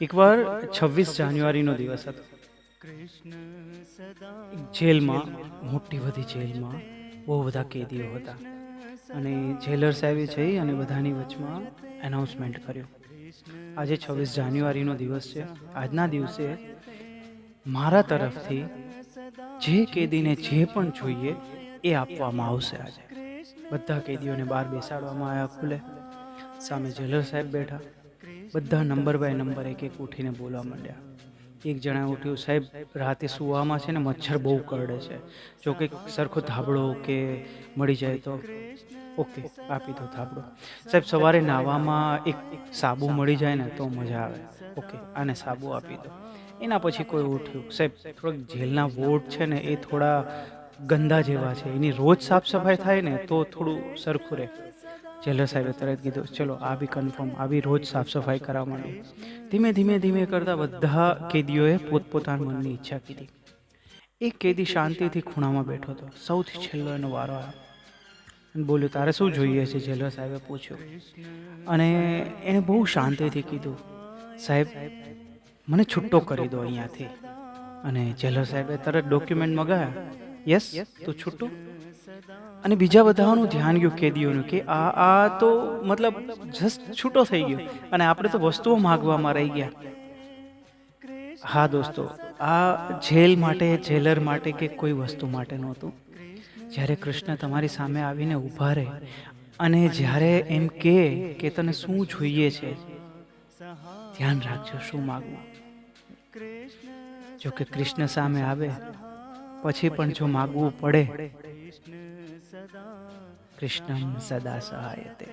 એકવાર 26 જાન્યુઆરીનો દિવસ હતો. જેલમાં, મોટી બધી જેલમાં બહુ બધા કેદીઓ હતા અને જેલર સાહેબે જઈ અને બધાની વચમાં એનાઉન્સમેન્ટ કર્યું, આજે 26 જાન્યુઆરીનો દિવસ છે. આજના દિવસે મારા તરફથી જે કેદીને જે પણ જોઈએ એ આપવામાં આવશે. આજે બધા કેદીઓને બહાર બેસાડવામાં આવ્યા ખુલે. સામે જેલર સાહેબ બેઠા. બધા નંબર બાય નંબર એક એક ઉઠીને બોલવા માંડ્યા. એક જણા ઉઠ્યું, સાહેબ રાતે સુવામાં છે ને મચ્છર બહુ કરડે છે, જો કે સરખો ધાબળો કે મળી જાય તો ઓકે આપી દો ધાબળો. સાહેબ સવારે નાહવામાં એક સાબુ મળી જાય ને તો મજા આવે, ઓકે આને સાબુ આપી દો. એના પછી કોઈ ઉઠ્યું, સાહેબ થોડાક જેલના વોર્ડ છે ને એ થોડા ગંદા જેવા છે, એની રોજ સાફ સફાઈ થાય ને તો થોડું સરખું રહે. જેલર સાહેબે તરત કીધું, ચલો આ બી કન્ફર્મ, આ બી રોજ સાફ સફાઈ કરાવવા માંડી. ધીમે ધીમે ધીમે કરતા બધા કેદીઓએ પોતપોતાની મનની ઈચ્છા કીધી. એક કેદી શાંતિથી ખૂણામાં બેઠો હતો. સૌથી છેલ્લો એનો વારો આવ્યો. બોલ્યો, તારે શું જોઈએ છે? જેલર સાહેબે પૂછ્યું. અને એણે બહુ શાંતિથી કીધું, સાહેબ મને છૂટ્ટો કરી દો અહીંયાથી. અને જેલર સાહેબે તરત ડોક્યુમેન્ટ મગાવ્યા. યસ, તો છૂટો. અને બીજા બધાનું ધ્યાન ગયું કેદીઓનું કે આ તો મતલબ જસ્ટ છૂટો થઈ ગયો અને આપણે તો વસ્તુઓ માગવામાં રહી ગયા. હા દોસ્તો, આ જેલ માટે, જેલર માટે કે કોઈ વસ્તુ માટે નહોતું. જ્યારે કૃષ્ણ તમારી સામે આવીને ઊભા રહે અને જ્યારે એમ કે તને શું જોઈએ છે, ધ્યાન રાખજો શું માગવું. જો કે કૃષ્ણ સામે આવે પછી પણ જો માગવું પડે, કૃષ્ણમ સદા સહાયતે.